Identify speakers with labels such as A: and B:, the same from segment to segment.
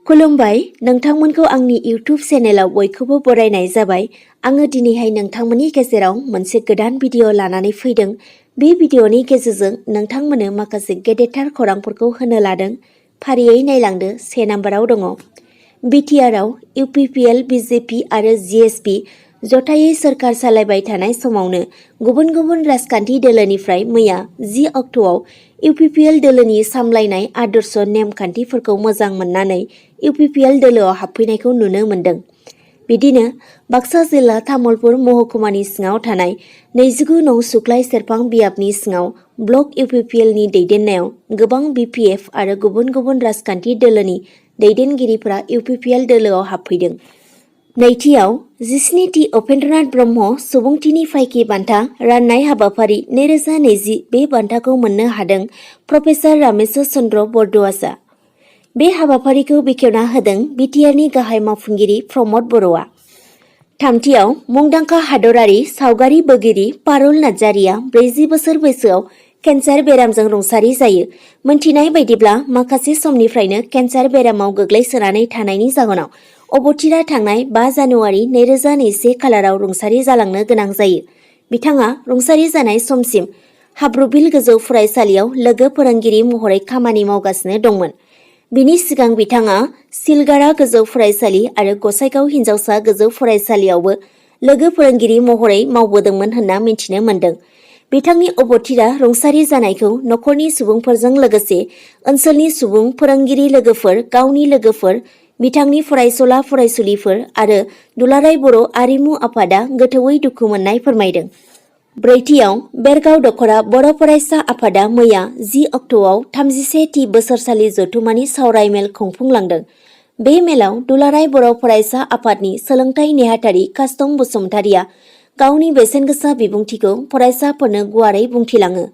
A: खुलुमबाय नोंथांमोनखौ आंनि इउट्युब चेनेलाव बयखौबो बरायनाय जाबाय। आङो दिनैहाय नोंथांमोननि गेजेराव मोनसे गोदान भिडिअ लानानै फैदों। बे भिडिअनि गेजेरजों नोंथांमोननो माखासे गेदेरथार खौरांफोरखौ होनो लादों। फारियै नायलांदो। 1 नाम्बाराव दङ। बिटिआरआव इउपिपिएल, बिजेपि आरो जिएसपि जथायै सोरखार सालायबाय थानाय समावनो गुबुन गुबुन राजखान्थि दोलोनिफ्राय मैया 10 अक्ट'आव इउपिपिएल दोलोनि सामलायनाय आदर्श नेमखान्थिफोरखौ मोजां मोननानै इउपिपिएल दोलोआव हाबफैनायखौ नुनो मोन्दों। बिदिनो बाक्सा जिल्ला तामुलपुर महकुमानि सिङाव थानाय 29 नं सुख्लाय सेरफां बियाबनि सिङाव ब्लक इउपिपिएलनि दैदेननायाव गोबां बिपिएफ आरो गुबुन गुबुन राजखान्थि दोलोनि दैदेनगिरिफोरा इउपिपिएल दोलोआव हाबफैदों। नैथियाव 17थि उपेन्द्रनाथ ब्रह्म सुबुंथिनि फायखि बान्था राननाय हाबाफारि 2020 बे बान्थाखौ मोननो हादों प्रफेसार रामेश्वर चन्द्र बरद'आसआ। बे हाबाफारिखौ बेखेवना होदों बिटिआरनि गाहाय मावफुंगिरि प्रमद बर'आ। थामथियाव मुंदांखा हादरारि सावगारि बोगिरि पारुल नार्जारिया 40 बोसोर बैसोआव केन्सार बेरामजों रुंसारि जायो। मोनथिनाय बायदिब्ला माखासे समनिफ्रायनो केन्सार बेरामाव गोग्लैसोनानै थानायनि जाहोनाव अबथिरा थांनाय 5 जानुवारि 2021 खालाराव रुंसारि जालांनो गोनां जायो। बिथाङा रुंसारि जानाय समसिम हाब्रुबिल गोजौ फरायसालियाव लोगो फोरोंगिरि महरै खामानि मावगासिनो दंमोन। बिनि सिगां बिथाङा सिलगारा गोजौ फरायसालि आरो गसाइगाव हिन्जावसा गोजौ फरायसालियावबो लोगो फोरोंगिरि महरै मावबोदोंमोन होनना मिथिनो मोन्दों। बिथांनि अबथिरा रुंसारि जानायखौ नखरनि सुबुंफोरजों लोगोसे ओनसोलनि सुबुं, फोरोंगिरि लोगोफोर, गावनि लोगोफोर, बिथांनि फरायसुला फरायसुलिफोर आरो दुलाराय बर' आरिमु आफादा गोथौयै दुखु मोननाय फोरमायदों। ब्रैथियाव बेरगाव दख'रा बर' फरायसा आफादा मैया 10 अक्ट'आव 31थि बोसोरसालि जथुमानि सावराय मेल खुंफुंलांदों। बे मेलाव दुलाराय बर' फरायसा आफादनि सोलोंथाइ नेहाथारि कास्तम बसुमतारिया गावनि बेसेनगोसा बिबुंथिखौ फरायसाफोरनो गुवारै बुंथिलाङो।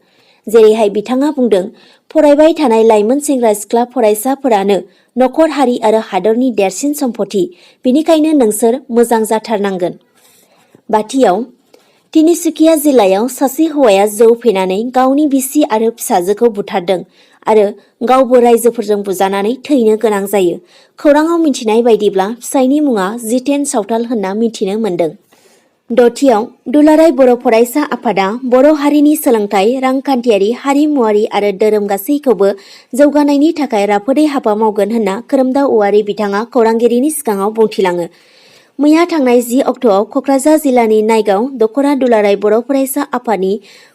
A: जेरैहाय बिथाङा बुंदों, फरायबाय थानाय लाइमोन सेंग्रा सिख्ला फरायसाफोरानो नखर, हारि आरो हादरनि देरसिन सम्पति। बेनिखायनो नोंसोर मोजां जाथारनांगोन। बाथियाव तिनिसुकिया जिल्लायाव सासे हौवाया जौ फेनानै गावनि बिसि आरो फिसाजोखौ बुथारदों आरो गावबो राइजोफोरजों बुजानानै थैनो गोनां जायो। खौराङाव मिथिनाय बायदिब्ला फिसायनि मुङा जितेन सावथाल होनना मिथिनो मोन्दों। दथियाव दुलाराय बर' फरायसा आफादा बर' हारिनि सोलोंथाइ, रांखान्थियारि, हारिमुवारि आरो धोरोम गासैखौबो जौगानायनि थाखाय राफोदै हाबा मावगोन होनना खोरोमदाव औवारी बिथाङा खौरांगिरिनि सिगाङाव बुंथिलाङो। मैया थांनाय 10 अक्ट'आव क'क्राझार जिल्लानि नायगाव दख'रा दुलाराय बर' फरायसा आफादनि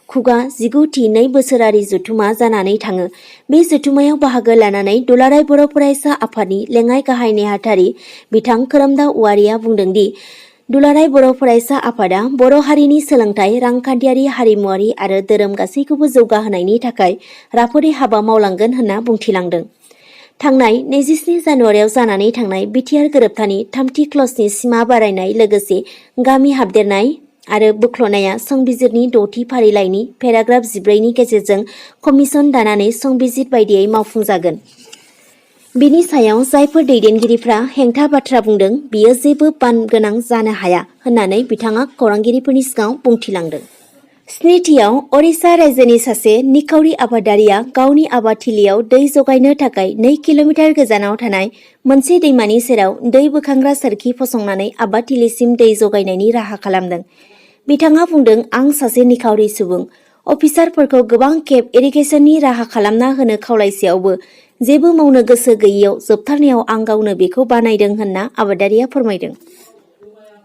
A: खुगा 19थि 2 बोसोरारि जथुमा जानानै थाङो। बे जथुमायाव बाहागो लानानै दुलाराय बर' फरायसा आफादनि लेङाइ गाहाय नेहाथारि बिथां खोरोमदाव औवारीया बुंदोंदि दुलाराय बर' फरायसा आफादा बर' हारिनि सोलोंथाइ, रांखान्थियारि, हारिमुवारि आरो धोरोम गासैखौबो जौगाहोनायनि थाखाय राफोदै हाबा मावलांगोन होनना बुंथिलांदों। थांनाय 27 जानुवारियाव जानानै थांनाय बिटिआर गोरोबथानि 3थि क्लजनि सिमा बारायनाय लोगोसे गामि हाबदेरनाय आरो बोख्ल'नाया संबिजिरनि 6थि फारिलाइनि पेराग्राफ 14नि गेजेरजों कमिसन दानानै संबिजिर बायदियै मावफुंजागोन। बिनि सायाव जायफोर दैदेनगिरिफ्रा हेंथा बाथ्रा बुंदों बियो जेबो बान गोनां जानो हाया होननानै बिथाङा खौरांगिरिफोरनि सिगाङाव बुंथिलांदों। स्निथियाव ओडिशा रायजोनि सासे निखावरि आबादारिया गावनि आबादथिलियाव दै जगायनो थाखाय 2 किल'मिटार गोजानाव थानाय मोनसे दैमानि सेराव दै बोखांग्रा सोरखि फसंनानै आबादथिलिसिम दै जगायनायनि राहा खालामदों। बिथाङा बुंदों, आं सासे निखावरि सुबुं। अफिसारफोरखौ गोबां खेब इरिगेसननि राहा खालामना होनो खावलायसेयावबो जेबो मावनो गोसो गैयैयाव जोबथारनायाव आं गावनो बेखौ बानायदों होनना आबादारिया फोरमायदों।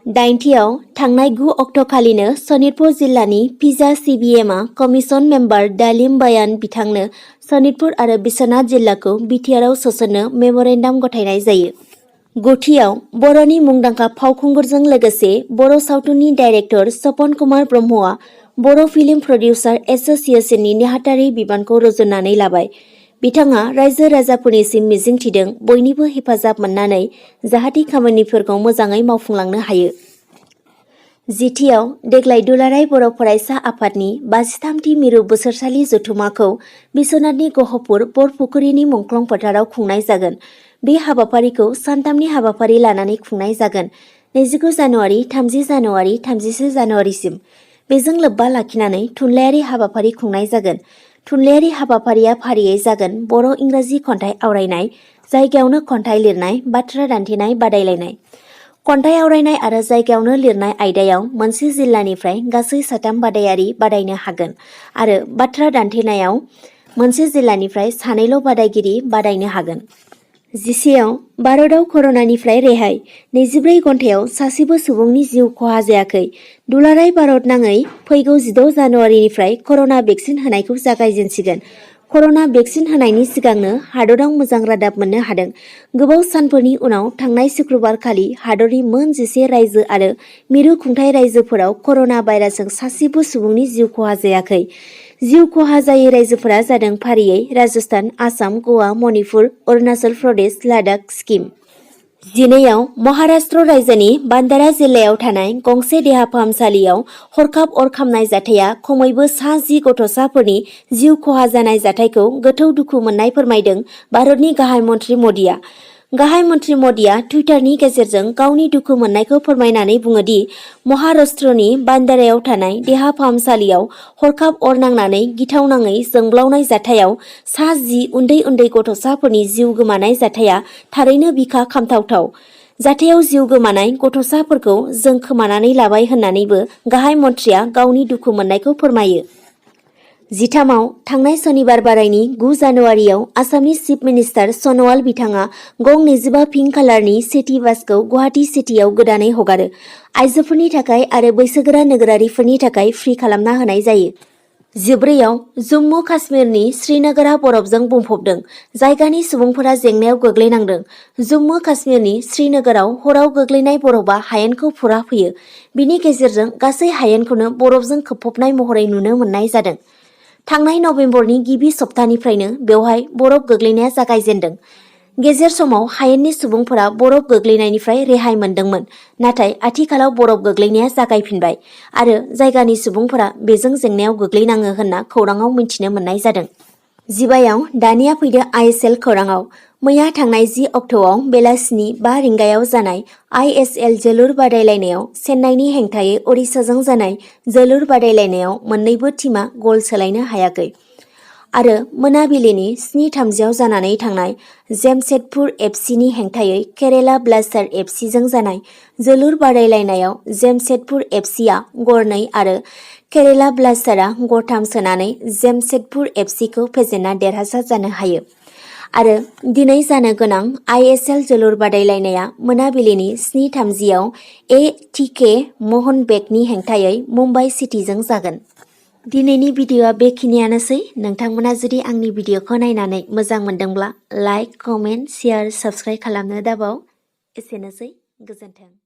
A: 8थियाव थांनाय 9 अक्ट'खालिनो सनितपुर जिल्लानि फिजा सिबिएमआ कमिसन मेम्बार दालिम बायान बिथांनो सनितपुर आरो बिश्वनाथ जिल्लाखौ बिटिआरआव सोसननो मेम'रेन्डाम गथायनाय जायो। 9थियाव बर'नि मुंदांखा फावखुंगुरजों लोगोसे बर' सावथुननि डाइरेक्टर सपन कुमार ब्रह्मआ बर' फिल्म प्रडिउसार एस'सिएशननि नेहाथारि बिबानखौ रुजुननानै लाबाय। बिथाङा रायजो राजाफोरनिसिम मिजिंथिदों बयनिबो हेफाजाब मोननानै जाहाथे खामानिफोरखौ मोजाङै मावफुंलांनो हायो। 10थियाव देग्लाय दुलाराय बर' फरायसा आफादनि 53थि मिरु बोसोरसालि जथुमाखौ बिश्वनाथनि गहपुर बरपुखुरिनि मुंख्लं फोथाराव खुंनाय जागोन। बे हाबाफारिखौ सानथामनि हाबाफारि लानानै खुंनाय जागोन। 29 जानुवारि, 30 जानुवारि, 31 जानुवारिसिम। बेजों लोब्बा लाखिनानै थुनलाइयारि हाबाफारि खुंनाय जागोन। थुनलाइयारि हाबाफारिया फारियै जागोन बर' इंराजि खन्थाइ आवरायनाय, जायगायावनो खन्थाइ लिरनाय, बाथ्रा दान्थेनाय बादायलायनाय। खन्थाइ आवरायनाय आरो जायगायावनो लिरनाय आयदायाव मोनसे जिल्लानिफ्राय गासै 3 बादायारि बादायनो हागोन आरो बाथ्रा दान्थेनायाव मोनसे जिल्लानिफ्राय 2ल' बादायगिरि बादायनो हागोन। जिसेआव भारतआव कर'नानिफ्राय रेहाय, 24 घन्टायाव सासेबो सुबुंनि जिउ खहा जायाखै। दुलाराय भारत नाङै फैगौ 16 जानुवारिनिफ्राय कर'ना भेक्सिन होनायखौ जागायजेनसिगोन। कर'ना भेक्सिन होनायनि सिगांनो हादराव मोजां रादाब मोननो हादों। गोबाव सानफोरनि उनाव थांनाय शुक्रबारखालि हादरनि मोन 11 रायजो आरो मिरु खुंथाय रायजोफोराव कर'ना भाइरासजों सासेबो सुबुंनि जिउ खहा जायाखै। जिउ खहा जायै रायजोफोरा जादों फारियै राजस्थान, आसाम, गवा, मणिपुर, अरुणाचल प्रदेश, लादाख, सिक्किम। 19आव महाराष्ट्र रायजोनि बान्दारा जिल्लायाव थानाय गंसे देहा फाहामसालियाव हरखाब अर खामनाय जाथाया खमैबो सा 10 गथ'साफोरनि जिउ खहा जानाय जाथायखौ गोथौ दुखु मोननाय फोरमायदों भारतनि गाहाय मन्थ्रि मदिआ। गाहाय मन्थ्रि मदिआ टुइटारनि गेजेरजों गावनि दुखु मोननायखौ फोरमायनानै बुङोदि महाराष्ट्रनि बान्दारायाव थानाय देहा फाहामसालियाव हरखाब अर नांनानै गिथावनाङै जोंब्लावनाय जाथायाव सा 10 उन्दै उन्दै गथ'साफोरनि जिउ गोमानाय जाथाया थारैनो बिखा खामथावथाव। जाथायाव जिउ गोमानाय गथ'साफोरखौ जों खोमानानै लाबाय होननानैबो गाहाय मन्थ्रिया गावनि दुखु मोननायखौ फोरमायो। 13आव थांनाय सनिबार बारायनि 9 जानुवारियाव आसामनि चिफ मिनिस्टार सन'वाल बिथाङा गं 25 पिंक कालारनि सिटी बासखौ गुवाहाटी सिटीआव गोदानै हगारो। आइजोफोरनि थाखाय आरो बैसोगोरा नोगोरारिफोरनि थाखाय फ्रि खालामना होनाय जायो। 14आव जम्मु काश्मीरनि श्रीनगरा बरफजों बुंफबदों। जायगानि सुबुंफोरा जेंनायाव गोग्लैनांदों। जम्मु काश्मीरनि श्रीनगराव हराव गोग्लैनाय बरफा हायेनखौ फुराफैयो। बिनि गेजेरजों गासै हायेनखौनो बरफजों खोबफबनाय महरै नुनो मोननाय जादों। थांनाय नभेम्बरनि गिबि सप्तानिफ्रायनो बेवहाय बरफ गोग्लैनाया जागायजेन्दों। गेजेर समाव हायेननि सुबुंफोरा बरफ गोग्लैनायनिफ्राय रेहाय मोन्दोंमोन, नाथाय आथिखालाव बरफ गोग्लैनाया जागायफिनबाय आरो जायगानि सुबुंफोरा बेजों जेंनायाव गोग्लैनाङो होनना खौराङाव मिन्थिनो मोननाय जादों। 15आव दानिया फैदो आइएसएल खौराङाव। मैया थांनाय 10 अक्ट'आव बेलासिनि 5 रिंगायाव जानाय आइएसएल जोलुर बादायलायनायाव चेन्नाईनि हेंथायै ओडिशाजों जानाय जोलुर बादायलायनायाव मोन्नैबो टीमा गल सोलायनो हायाखै। आरो मोनाबिलिनि 7:30आव जानानै थांनाय जेमशेदपुर एफसीनि हेंथायै केरेला ब्लास्टार एफसीजों जानाय जोलुर बादायलायनायाव जेमशेदपुर एफसीआ गरनै आरो केरेला ब्लास्टारआ गरथाम सोनानै जेमशेदपुर एफसीखौ फेजेनना देरहासार जानो हायो। आरो दिनै जानो गोनां आइएसएल जोलुर बादायलायनाया मोनाबिलिनि 7:30आव एटीके मोहन बेगनि हेंथायै मुम्बाइ सिटीजों जागोन। दिनैनि भिडिअ'आ बेखिनियानोसै। नोंथांमोना जुदि आंनि भिडिअ'खौ नायनानै मोजां मोनदोंब्ला लाइक, कमेन्ट, शेयार, साबस्क्राइब खालामनो दाबाव। एसेनोसै, गोजोन्थों।